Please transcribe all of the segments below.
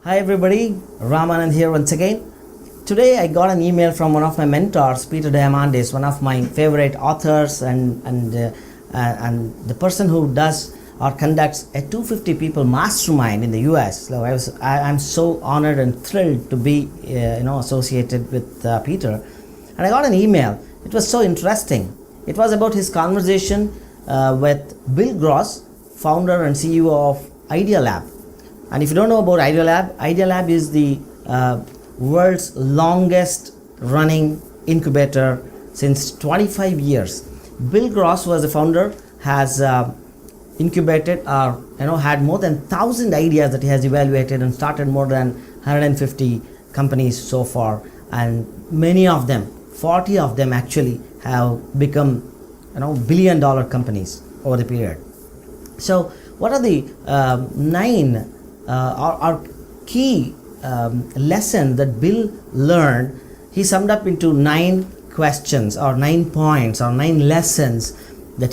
Hi everybody, Raam Anand here once again. Today I got an email from one of my mentors, Peter Diamandis, one of my favorite authors and the person who does or conducts a 250 people mastermind in the US. So I'm so honored and thrilled to be associated with Peter. And I got an email. It was so interesting. It was about his conversation with Bill Gross, founder and CEO of Idea Lab. And if you don't know about Idea Lab is the world's longest running incubator since 25 years. Bill Gross was the founder, has incubated or had more than 1,000 ideas that he has evaluated and started more than 150 companies so far, and many of them, 40 of them actually, have become billion-dollar companies over the period. So what are the nine our key lesson that Bill learned? He summed up into 9 questions or 9 points or 9 lessons that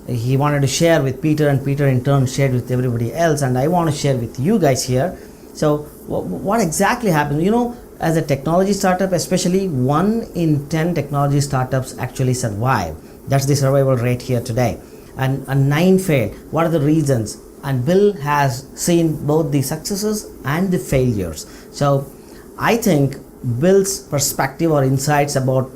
he wanted to share with Peter, and Peter in turn shared with everybody else, and I want to share with you guys here. So what exactly happened? As a technology startup, especially 1 in 10 technology startups actually survive. That's the survival rate here today, and 9 failed. What are the reasons? And Bill has seen both the successes and the failures. So I think Bill's perspective or insights about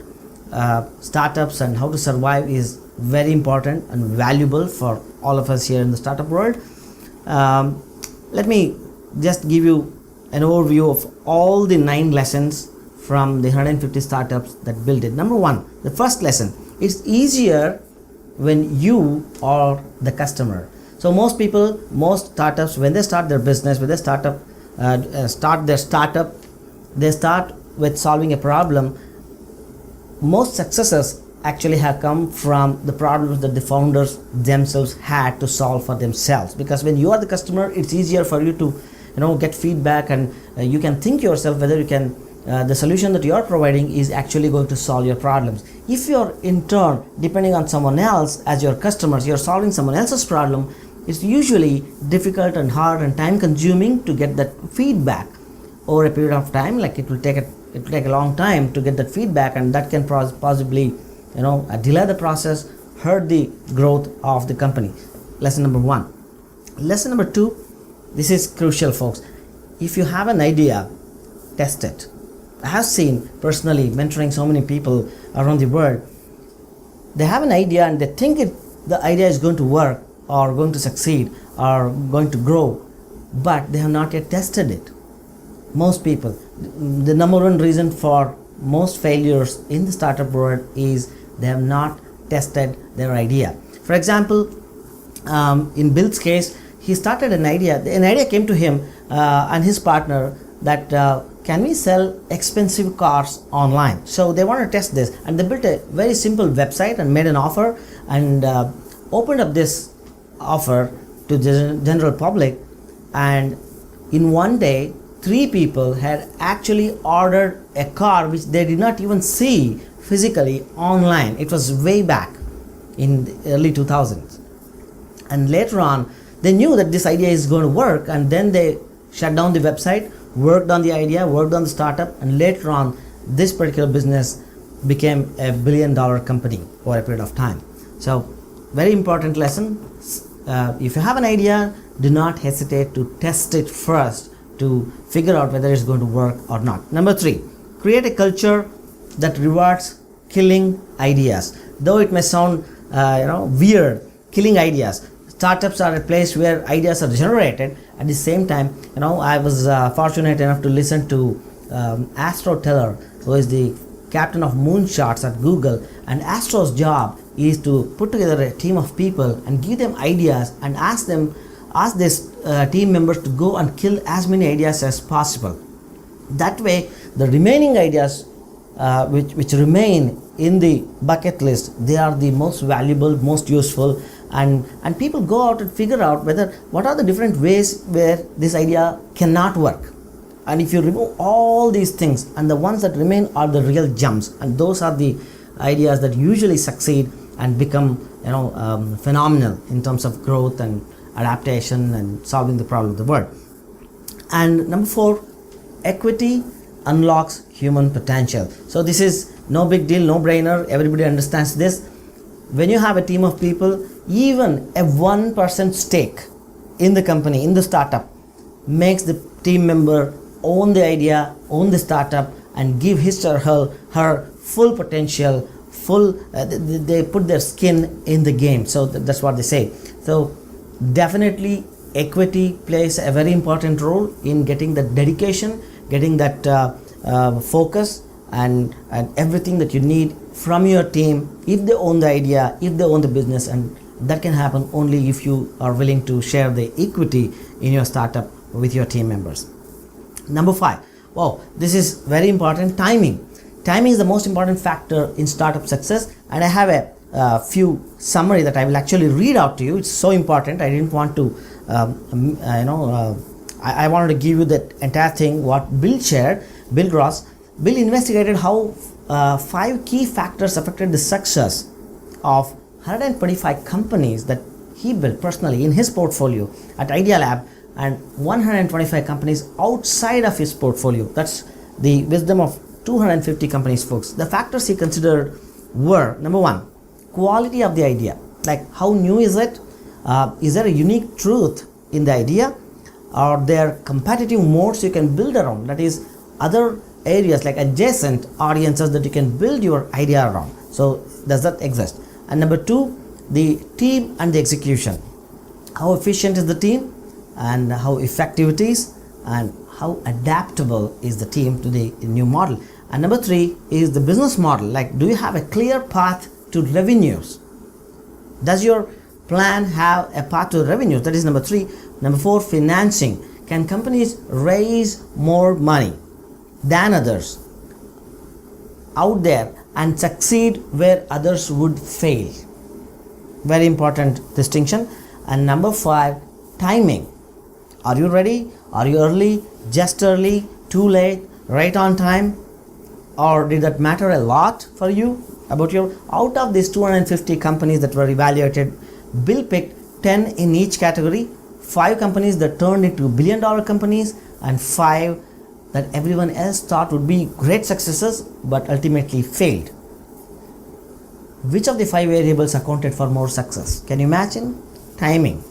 startups and how to survive is very important and valuable for all of us here in the startup world. Let me just give you an overview of all the 9 lessons from the 150 startups that Bill did. Number 1, the first lesson: it's easier when you are the customer. So most startups, when they start their business, when they start their startup, they start with solving a problem. Most successes actually have come from the problems that the founders themselves had to solve for themselves. Because when you are the customer, it's easier for you to get feedback, and you can think yourself whether you can the solution that you are providing is actually going to solve your problems. If you're in turn depending on someone else as your customers, you're solving someone else's problem, it's usually difficult and hard and time consuming to get that feedback over a period of time. Like it will take a long time to get that feedback, and that can possibly delay the process, hurt the growth of the company. Lesson number 1. Lesson number 2, this is crucial, folks. If you have an idea, test it. I have seen personally mentoring so many people around the world. They have an idea and they think the idea is going to work or going to succeed or going to grow, but they have not yet tested it. Most people, the number 1 reason for most failures in the startup world is they have not tested their idea. For example, in Bill's case, he started an idea. An idea came to him and his partner that can we sell expensive cars online? So they want to test this, and they built a very simple website and made an offer and opened up this offer to the general public, and in one day 3 people had actually ordered a car which they did not even see physically online. It was way back in the early 2000s, and later on they knew that this idea is going to work, and then they shut down the website, worked on the idea, worked on the startup, and later on this particular business became a $1 billion company over a period of time. So very important lesson. If you have an idea, do not hesitate to test it first to figure out whether it's going to work or not. Number 3, create a culture that rewards killing ideas. Though it may sound weird, killing ideas. Startups are a place where ideas are generated. At the same time, I was fortunate enough to listen to Astro Teller, who is the captain of moonshots at Google, and Astro's job is to put together a team of people and give them ideas and ask these team members to go and kill as many ideas as possible. That way the remaining ideas which remain in the bucket list, they are the most valuable, most useful, and people go out and figure out what are the different ways where this idea cannot work. And if you remove all these things, and the ones that remain are the real gems, and those are the ideas that usually succeed and become phenomenal in terms of growth and adaptation and solving the problem of the world. And number 4, equity unlocks human potential. So this is no big deal, no brainer, everybody understands this. When you have a team of people, even a 1% stake in the company, in the startup, makes the team member own the idea, own the startup, and give his or her full potential, they put their skin in the game. So that's what they say. So definitely equity plays a very important role in getting that dedication, getting that focus, and everything that you need from your team if they own the idea, if they own the business. And that can happen only if you are willing to share the equity in your startup with your team members. Number 5, wow, this is very important, timing. Timing is the most important factor in startup success, and I have a few summary that I will actually read out to you. It's so important. I didn't want to I wanted to give you that entire thing what Bill shared. Bill Gross. Bill investigated how 5 key factors affected the success of 125 companies that he built personally in his portfolio at Idea Lab, and 125 companies outside of his portfolio. That's the wisdom of 250 companies, folks. The factors he considered were, number 1, quality of the idea. Like, how new is it? Is there a unique truth in the idea? Are there competitive modes you can build around? That is, other areas like adjacent audiences that you can build your idea around. So does that exist? And number 2, the team and the execution. How efficient is the team, and how effective it is, and how adaptable is the team to the new model. And number 3 is the business model. Like, do you have a clear path to revenues? Does your plan have a path to revenues? That is number 3. Number 4, financing. Can companies raise more money than others out there and succeed where others would fail? Very important distinction. And number 5, timing. Are you ready? Are you early? Just early? Too late? Right on time? Or did that matter a lot for you? About your, out of these 250 companies that were evaluated, Bill picked 10 in each category. 5 companies that turned into billion-dollar companies, and 5 that everyone else thought would be great successes but ultimately failed. Which of the 5 variables accounted for more success? Can you imagine? Timing.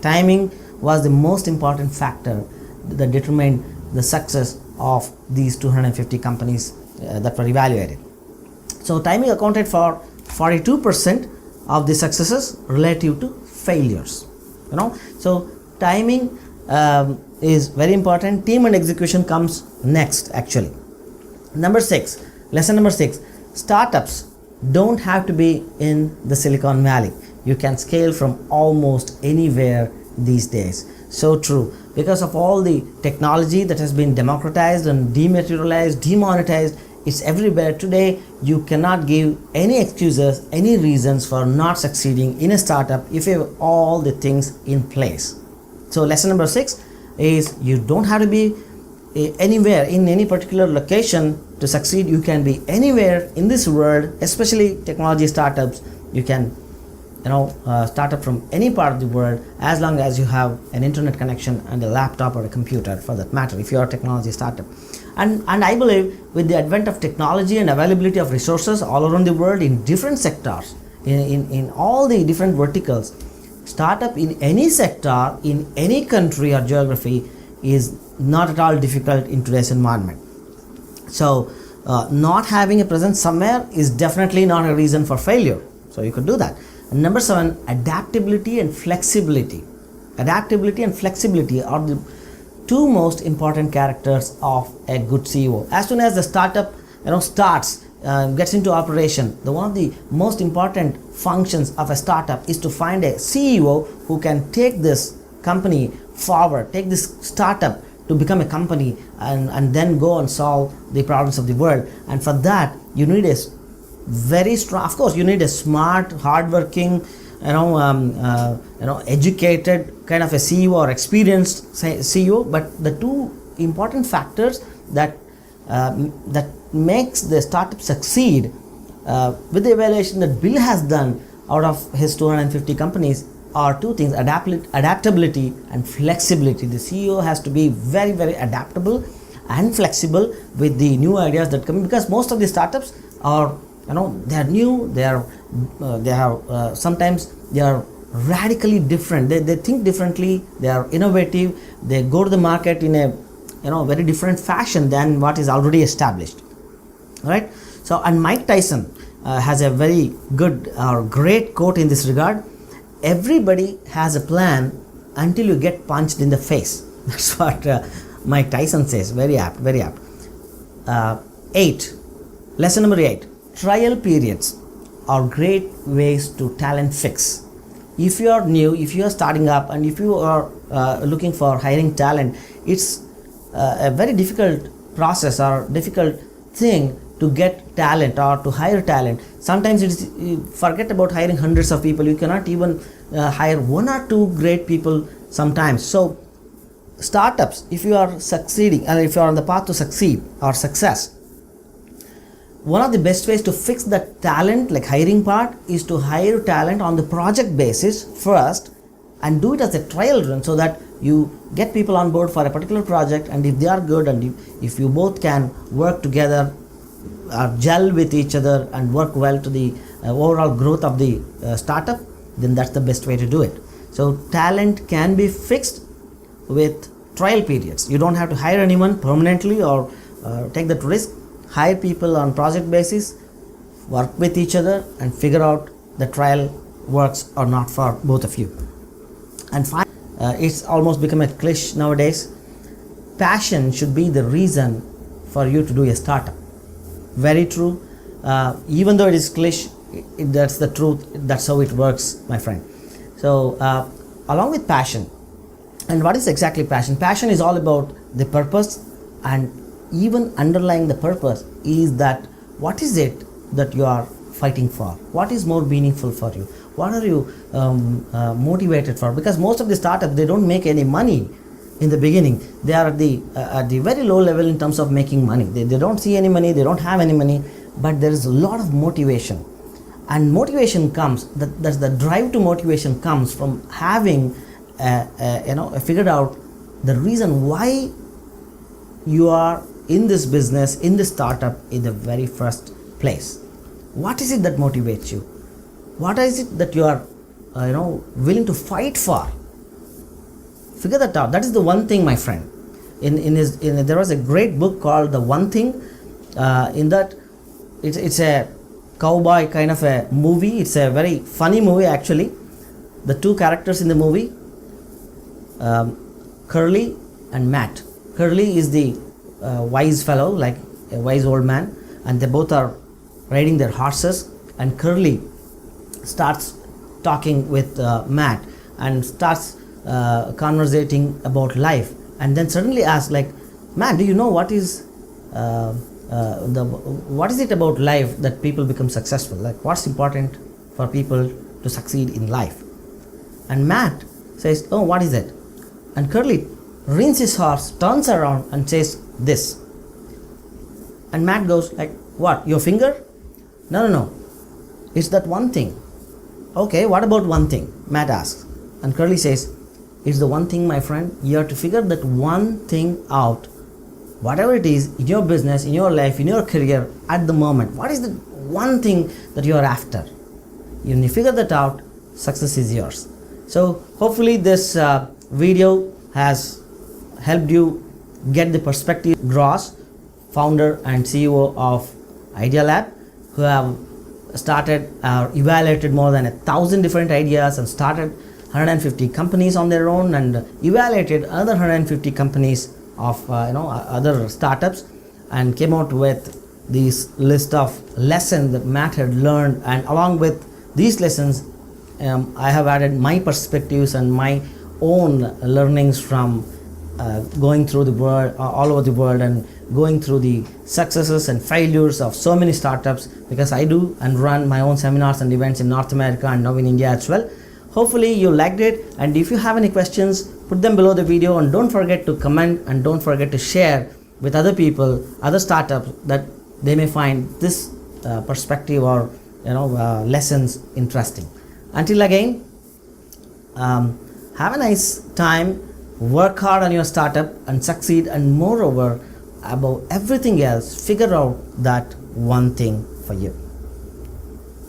Timing was the most important factor that determined the success of these 250 companies that were evaluated. So timing accounted for 42% of the successes relative to failures. So timing is very important. Team and execution comes next, actually. Number 6, lesson number 6, startups don't have to be in the Silicon Valley. You can scale from almost anywhere these days. So true. Because of all the technology that has been democratized and dematerialized, demonetized, it's everywhere today. You cannot give any excuses, any reasons for not succeeding in a startup if you have all the things in place. So lesson number 6 is you don't have to be anywhere in any particular location to succeed. You can be anywhere in this world, especially technology startups. You can start up from any part of the world as long as you have an internet connection and a laptop or a computer, for that matter, if you are a technology startup. And I believe with the advent of technology and availability of resources all around the world in different sectors, in all the different verticals, startup in any sector, in any country or geography is not at all difficult in today's environment. So not having a presence somewhere is definitely not a reason for failure. So you could do that. And number 7, adaptability and flexibility. Adaptability and flexibility are the 2 most important characters of a good CEO. As soon as the startup starts, gets into operation, one of the most important functions of a startup is to find a CEO who can take this company forward, take this startup to become a company, and then go and solve the problems of the world. And for that, you need a very strong, of course, you need a smart, hardworking, educated kind of a CEO or experienced CEO. But the 2 important factors that makes the startup succeed with the evaluation that Bill has done out of his 250 companies are two things: adaptability and flexibility. The CEO has to be very, very adaptable and flexible with the new ideas that come in, because most of the startups are, they are new, sometimes they are radically different. They think differently, they are innovative, they go to the market in a very different fashion than what is already established. Right? So, and Mike Tyson has a very good or great quote in this regard: everybody has a plan until you get punched in the face. That's what Mike Tyson says. Very apt, very apt. 8. Lesson number 8. Trial periods are great ways to talent fix. If you are new, if you are starting up, and if you are looking for hiring talent, it's a very difficult process or difficult thing to get talent or to hire talent. Sometimes you forget about hiring hundreds of people. You cannot even hire one or two great people sometimes. So startups, if you are succeeding and if you are on the path to succeed or success, one of the best ways to fix the talent, like hiring part, is to hire talent on the project basis first and do it as a trial run, so that you get people on board for a particular project, and if they are good and if you both can work together, gel with each other and work well to the overall growth of the startup, then that's the best way to do it. So talent can be fixed with trial periods. You don't have to hire anyone permanently or take that risk. Hire people on project basis, work with each other and figure out the trial works or not for both of you. And finally, it's almost become a cliche nowadays: passion should be the reason for you to do a startup. Very true. Even though it is cliche, that's the truth. That's how it works, my friend. So along with passion, and what is exactly passion? Passion is all about the purpose, and even underlying the purpose is that what is it that you are fighting for? What is more meaningful for you? What are you motivated for? Because most of the startups, they don't make any money in the beginning. They are at the very low level in terms of making money. They don't see any money, they don't have any money, but there is a lot of motivation. And motivation comes, that's the drive to motivation comes from having figured out the reason why you are in this business, in this startup in the very first place. What is it that motivates you? What is it that you are willing to fight for? Figure that out. That is the one thing, my friend. There was a great book called The One Thing. In that, it's a cowboy kind of a movie. It's a very funny movie, actually. The two characters in the movie, Curly and Matt. Curly is the wise fellow, like a wise old man, and they both are riding their horses, and Curly starts talking with Matt and starts conversating about life, and then suddenly asks, like, "Man, do you know what is it about life that people become successful? Like, what's important for people to succeed in life?" And Matt says, "Oh, what is it?" And Curly reins his horse, turns around and says this. And Matt goes like, "What, your finger?" No. It's that one thing. "Okay, what about one thing?" Matt asks. And Curly says, "It's the one thing, my friend. You have to figure that one thing out. Whatever it is in your business, in your life, in your career at the moment, what is the one thing that you are after? When you figure that out, success is yours." So hopefully this video has helped you get the perspective. Gross, founder and CEO of Idea Lab, who have started or evaluated more than 1,000 different ideas and started 150 companies on their own, and evaluated other 150 companies of other startups, and came out with this list of lessons that Matt had learned. And along with these lessons, I have added my perspectives and my own learnings from going through the world, all over the world, and going through the successes and failures of so many startups, because I do and run my own seminars and events in North America and now in India as well. Hopefully you liked it, and if you have any questions, put them below the video, and don't forget to comment, and don't forget to share with other people, other startups, that they may find this perspective or lessons interesting. Until again, Have a nice time, work hard on your startup and succeed, and moreover, above everything else, figure out that one thing for you.